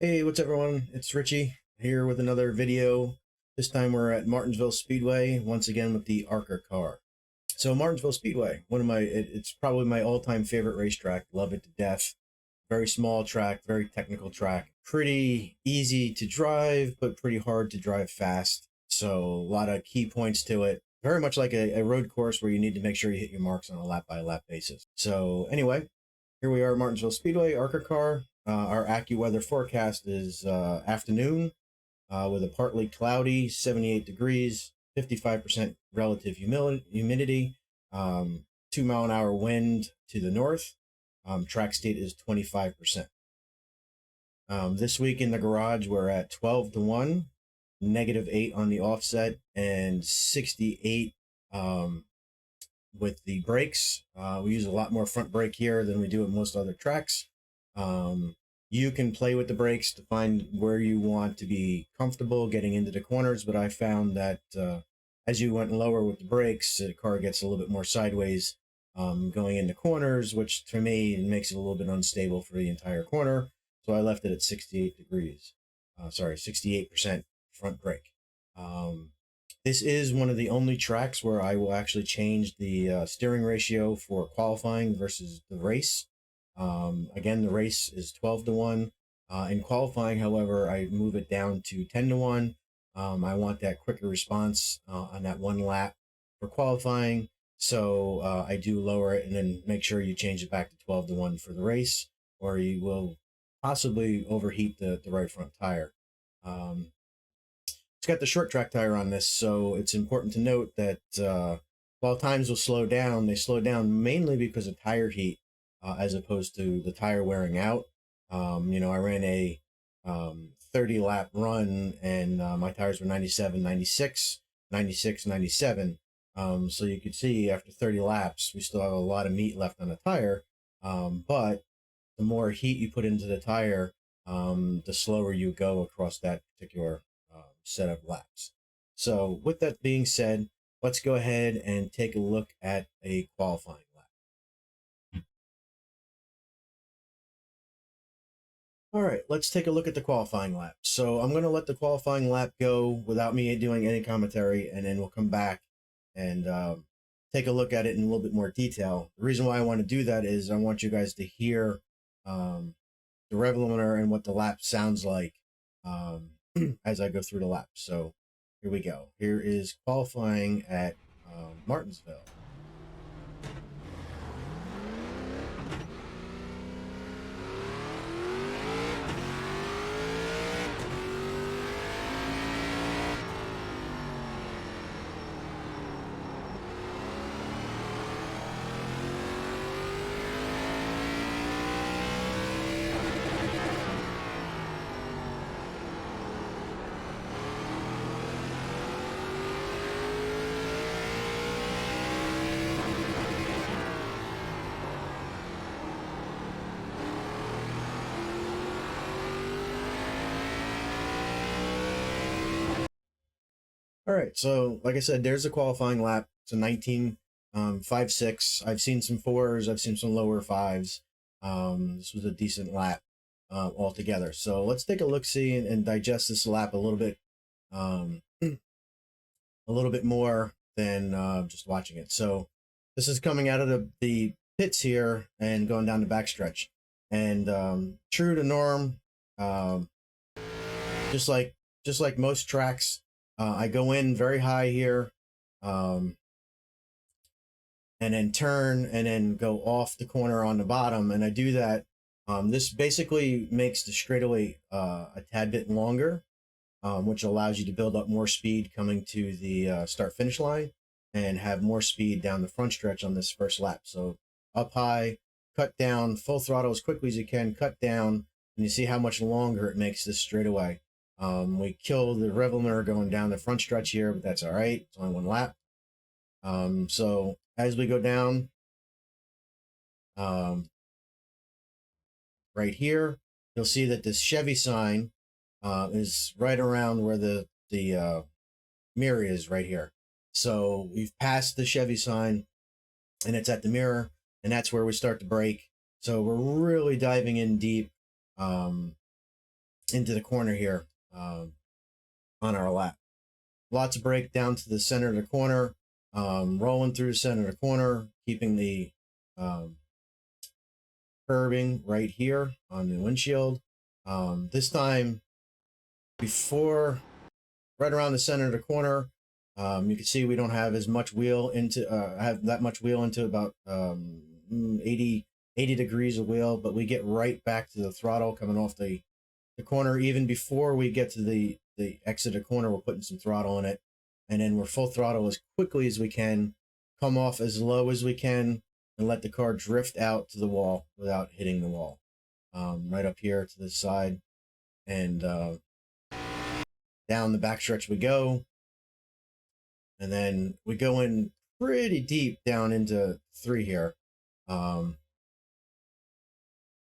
Hey, what's up, everyone? It's Richie here with another video. This time we're at Martinsville Speedway once again with the ARCA car. So Martinsville Speedway, it's probably my all-time favorite racetrack. Love it to death. Very small track, very technical track. Pretty easy to drive, but pretty hard to drive fast. So a lot of key points to it. Very much like a road course where you need to make sure you hit your marks on a lap-by-lap basis. So anyway, here we are at Martinsville Speedway, ARCA car. Our AccuWeather forecast is afternoon with a partly cloudy, 78 degrees, 55% relative humidity, 2-mile-an-hour wind to the north. Track state is 25%. This week in the garage, we're at 12-1, -8 on the offset, and 68 with the brakes. We use a lot more front brake here than we do at most other tracks. You can play with the brakes to find where you want to be comfortable getting into the corners, but I found that as you went lower with the brakes, the car gets a little bit more sideways going into corners, which to me makes it a little bit unstable for the entire corner. So I left it at 68 degrees. 68% front brake. This is one of the only tracks where I will actually change the steering ratio for qualifying versus the race. Again, the race is 12-1. In qualifying, however, I move it down to 10-1. I want that quicker response on that one lap for qualifying. So I do lower it and then make sure you change it back to 12-1 for the race, or you will possibly overheat the right front tire. It's got the short track tire on this, so it's important to note that while times will slow down, they slow down mainly because of tire heat as opposed to the tire wearing out. I ran a 30-lap run and my tires were 97, 96, 96, 97. So you could see after 30 laps, we still have a lot of meat left on the tire. But the more heat you put into the tire, the slower you go across that particular set of laps. So with that being said, let's go ahead and take a look at a qualifying lap. All right, let's take a look at the qualifying lap. So I'm going to let the qualifying lap go without me doing any commentary, and then we'll come back and take a look at it in a little bit more detail. The reason why I want to do that is I want you guys to hear the rev limiter and what the lap sounds like as I go through the lap. So here we go. Here is qualifying at Martinsville. All right, so like I said, there's a qualifying lap. It's a 19.56. I've seen some 4s, I've seen some lower 5s. This was a decent lap altogether. So let's take a look-see and digest this lap a little bit more than just watching it. So this is coming out of the pits here and going down the backstretch. And true to norm, just like most tracks, I go in very high here, and then turn and then go off the corner on the bottom. And I do that. This basically makes the straightaway a tad bit longer, which allows you to build up more speed coming to the start-finish line and have more speed down the front stretch on this first lap. So up high, cut down, full throttle as quickly as you can, cut down, and you see how much longer it makes this straightaway. We kill the rev limiter going down the front stretch here, but that's all right. It's only one lap. So as we go down, right here, you'll see that this Chevy sign is right around where the mirror is right here. So we've passed the Chevy sign and it's at the mirror, and that's where we start to brake. So we're really diving in deep. into the corner here on our lap. Lots of brake down to the center of the corner, rolling through the center of the corner, keeping the curbing right here on the windshield. This time, before, right around the center of the corner, you can see we don't have as much wheel into, have that much wheel into about 80 degrees of wheel, but we get right back to the throttle coming off the corner. Even before we get to the exit of the corner, we're putting some throttle in it, and then we're full throttle as quickly as we can, come off as low as we can, and let the car drift out to the wall without hitting the wall. Right up here to the side, and down the backstretch we go, and then we go in pretty deep down into 3 here.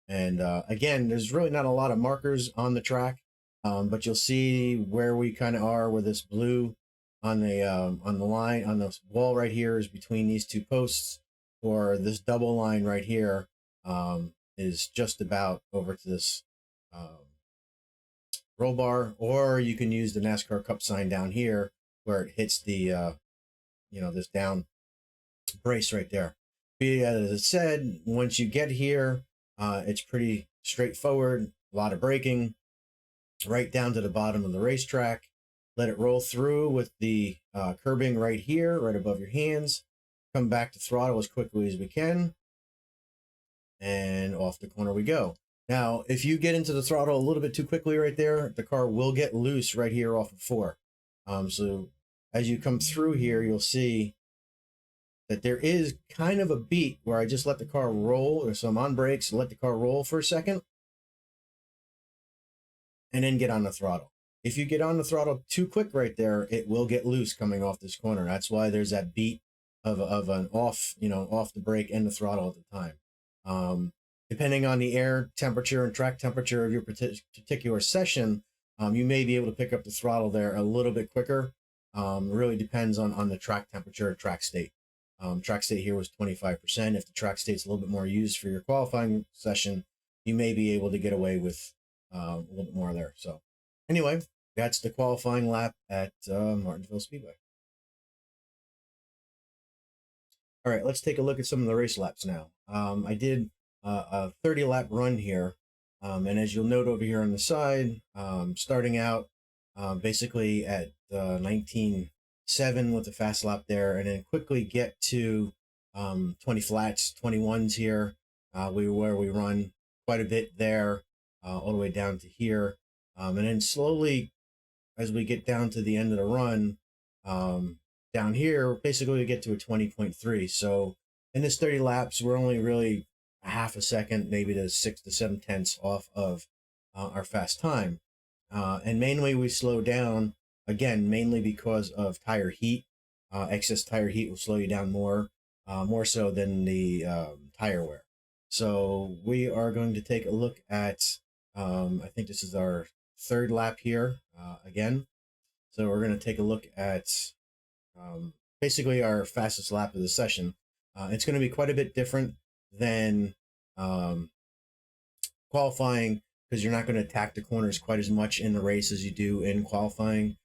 Again, there's really not a lot of markers on the track, but you'll see where we kind of are, where this blue on the line on the wall right here is between these 2 posts, or this double line right here is just about over to this roll bar, or you can use the NASCAR Cup sign down here where it hits the this down brace right there. But as I said, once you get here, it's pretty straightforward. A lot of braking right down to the bottom of the racetrack. Let it roll through with the curbing right here, right above your hands. Come back to throttle as quickly as we can, and off the corner we go. Now, if you get into the throttle a little bit too quickly right there, the car will get loose right here off of 4. So as you come through here, you'll see that there is kind of a beat where I just let the car roll, or so I'm on brakes, let the car roll for a second, and then get on the throttle. If you get on the throttle too quick right there, it will get loose coming off this corner. That's why there's that beat of an off, off the brake and the throttle at the time. Depending on the air temperature and track temperature of your particular session, you may be able to pick up the throttle there a little bit quicker. Really depends on the track temperature or track state. Track state here was 25%. If the track state's a little bit more used for your qualifying session, you may be able to get away with a little bit more there. So anyway, that's the qualifying lap at Martinsville Speedway. All right, let's take a look at some of the race laps now. I did a 30-lap run here, and as you'll note over here on the side, starting out basically at 19.7 with the fast lap there, and then quickly get to 20 flats, 21s here, where we run quite a bit there, all the way down to here, and then slowly, as we get down to the end of the run, down here, basically we get to a 20.3. So in this 30 laps, we're only really a half a second, maybe to 6 to 7 tenths off of our fast time. And mainly we slow down, again, mainly because of tire heat. Excess tire heat will slow you down more so than the tire wear. So we are going to take a look at, I think this is our 3rd lap here again. So we're going to take a look at basically our fastest lap of the session. It's going to be quite a bit different than qualifying, because you're not going to attack the corners quite as much in the race as you do in qualifying.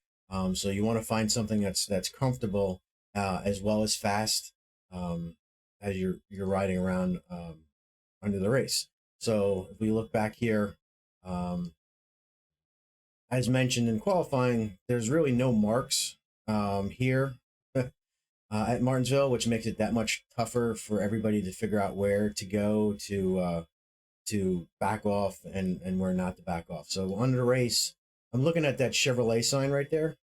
So you want to find something that's comfortable as well as fast as you're riding around under the race. So if we look back here, as mentioned in qualifying, there's really no marks here at Martinsville, which makes it that much tougher for everybody to figure out where to go to back off and where not to back off. So under the race, I'm looking at that Chevrolet sign right there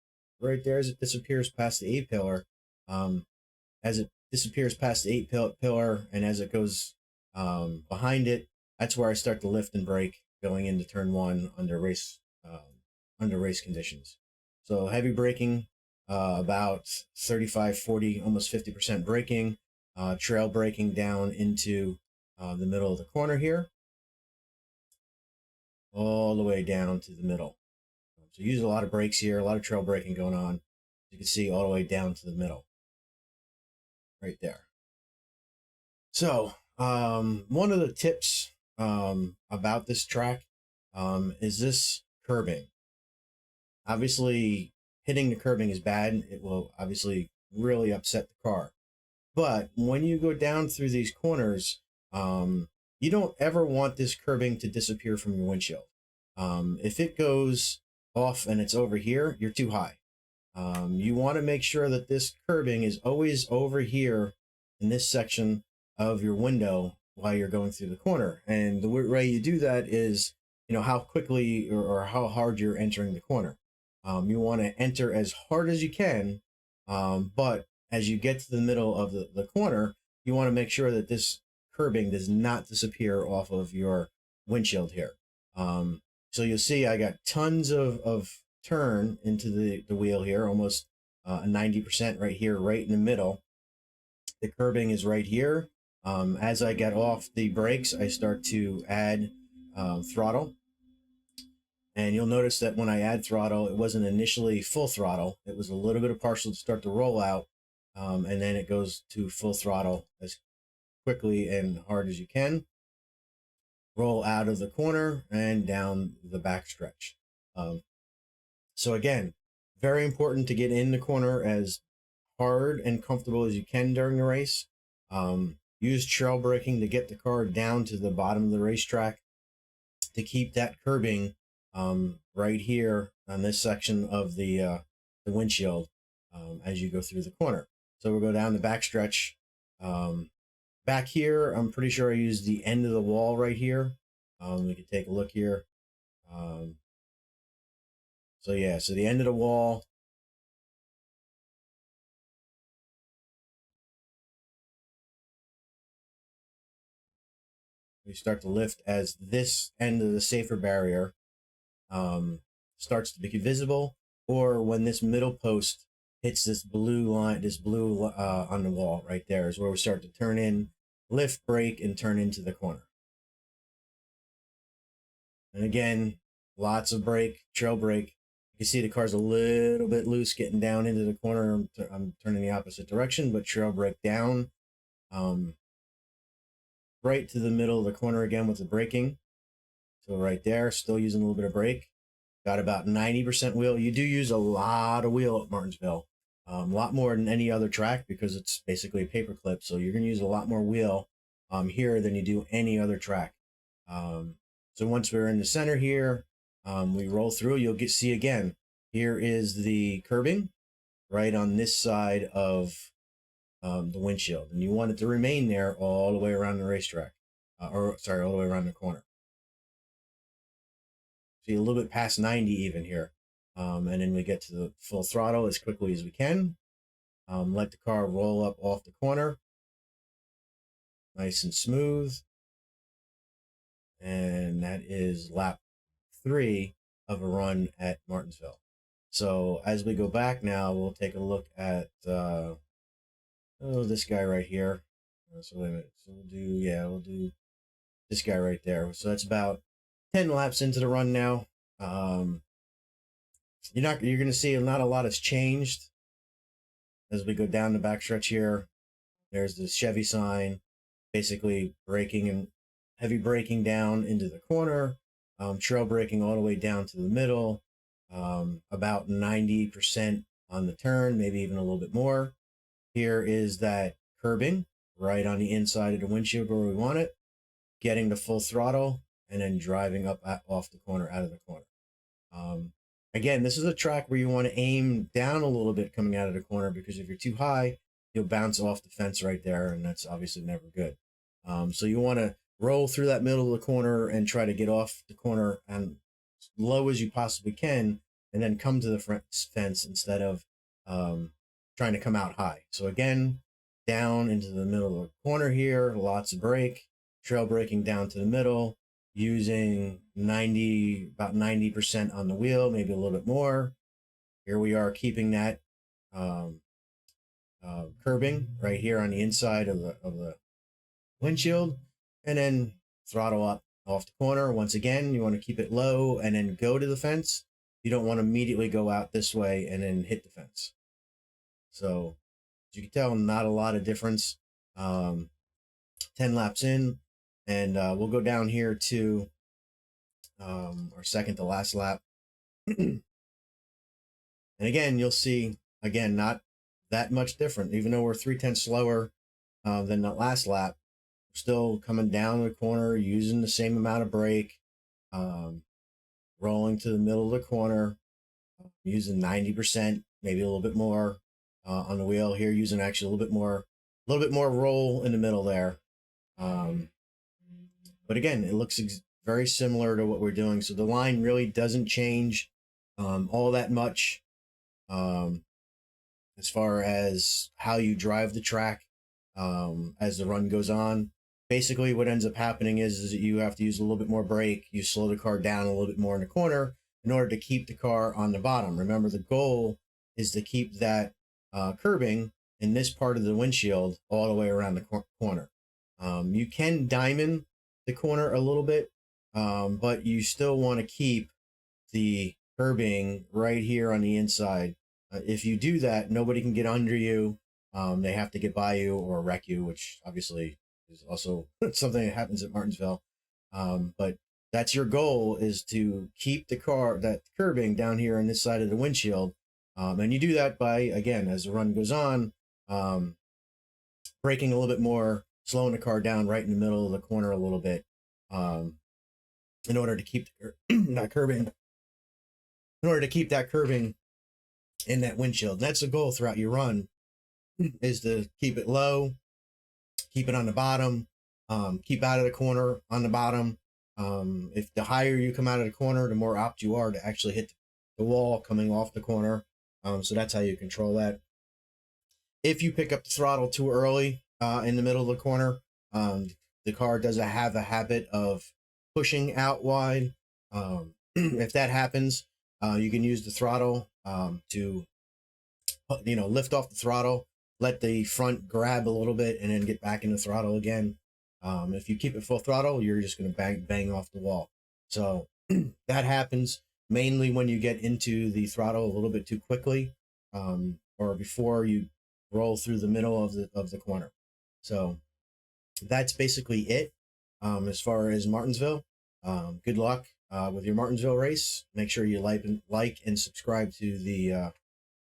as it disappears past the 8 pillar. As it disappears past the 8 pillar, and as it goes behind it, that's where I start to lift and brake going into turn 1 under race conditions. So heavy braking, about 35, 40, almost 50% braking, trail braking down into the middle of the corner here, all the way down to the middle. So use a lot of brakes here, a lot of trail braking going on. You can see all the way down to the middle, right there. So one of the tips about this track is this curbing. Obviously, hitting the curbing is bad. It will obviously really upset the car. But when you go down through these corners, you don't ever want this curbing to disappear from your windshield. If it goes off and it's over here, you're too high. You want to make sure that this curbing is always over here in this section of your window while you're going through the corner. And the way you do that is, how quickly or how hard you're entering the corner. You want to enter as hard as you can, but as you get to the middle of the corner, you want to make sure that this curbing does not disappear off of your windshield here. So you'll see I got tons of turn into the wheel here, almost 90% right here, right in the middle. The curbing is right here. As I get off the brakes, I start to add throttle. And you'll notice that when I add throttle, it wasn't initially full throttle. It was a little bit of partial to start to roll out. And then it goes to full throttle as quickly and hard as you can. Roll out of the corner and down the back stretch. So again, very important to get in the corner as hard and comfortable as you can during the race. Use trail braking to get the car down to the bottom of the racetrack to keep that curbing right here on this section of the windshield as you go through the corner. So we'll go down the back stretch. Back here, I'm pretty sure I used the end of the wall right here. We can take a look here. So yeah, so the end of the wall. We start to lift as this end of the safer barrier starts to be visible, or when this middle post hits this blue line, on the wall right there is where we start to turn in, lift, brake, and turn into the corner. And again, lots of brake, trail brake. You can see the car's a little bit loose getting down into the corner. I'm turning the opposite direction, but trail brake down. Right to the middle of the corner again with the braking. So right there, still using a little bit of brake. Got about 90% wheel. You do use a lot of wheel at Martinsville. A lot more than any other track because it's basically a paper clip. So you're going to use a lot more wheel here than you do any other track. So once we're in the center here, we roll through. You'll see again, here is the curbing right on this side of the windshield. And you want it to remain there all the way around the racetrack. All the way around the corner. See a little bit past 90 even here. And then we get to the full throttle as quickly as we can. Let the car roll up off the corner. Nice and smooth. And that is lap 3 of a run at Martinsville. So as we go back now, we'll take a look at this guy right here. So wait a minute. So we'll do this guy right there. So that's about 10 laps into the run now. You're going to see not a lot has changed as we go down the backstretch here. There's the Chevy sign, basically braking and heavy braking down into the corner, trail braking all the way down to the middle, about 90% on the turn, maybe even a little bit more. Here is that curbing right on the inside of the windshield where we want it, getting the full throttle, and then driving up off the corner, out of the corner. Again, this is a track where you want to aim down a little bit coming out of the corner, because if you're too high, you'll bounce off the fence right there, and that's obviously never good. So you want to roll through that middle of the corner and try to get off the corner and as low as you possibly can, and then come to the front fence instead of trying to come out high. So again, down into the middle of the corner here, lots of brake, trail braking down to the middle, using about 90% on the wheel, maybe a little bit more. Here we are keeping that curbing right here on the inside of the windshield, and then throttle up off the corner. Once again, you want to keep it low and then go to the fence. You don't want to immediately go out this way and then hit the fence. So as you can tell, not a lot of difference. 10 laps in, and we'll go down here to our second to last lap. And again, you'll see, again, not that much different. Even though we're 3/10 slower than that last lap, we're still coming down the corner, using the same amount of brake, rolling to the middle of the corner, using 90%, maybe a little bit more on the wheel here, using actually a little bit more roll in the middle there. But again, it looks very similar to what we're doing. So the line really doesn't change all that much as far as how you drive the track as the run goes on. Basically, what ends up happening is that you have to use a little bit more brake. You slow the car down a little bit more in the corner in order to keep the car on the bottom. Remember, the goal is to keep that curbing in this part of the windshield all the way around the corner. You can diamond the corner a little bit, but you still want to keep the curbing right here on the inside. If you do that, nobody can get under you. They have to get by you or wreck you, which obviously is also something that happens at Martinsville. But that's your goal, is to keep that curbing down here on this side of the windshield. And you do that by, again, as the run goes on, braking a little bit more, slowing the car down right in the middle of the corner a little bit, in order to keep that curbing, in that windshield. And that's the goal throughout your run, is to keep it low, keep it on the bottom, keep out of the corner on the bottom. If the higher you come out of the corner, the more apt you are to actually hit the wall coming off the corner. So that's how you control that. If you pick up the throttle too early in the middle of the corner, the car doesn't have a habit of pushing out wide. If that happens, you can use the throttle to, lift off the throttle, let the front grab a little bit, and then get back in the throttle again. If you keep it full throttle, you're just going to bang off the wall. So that happens mainly when you get into the throttle a little bit too quickly, or before you roll through the middle of the corner. So that's basically it as far as Martinsville. Good luck with your Martinsville race. Make sure you like and subscribe to the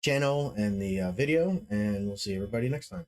channel and the video, and we'll see everybody next time.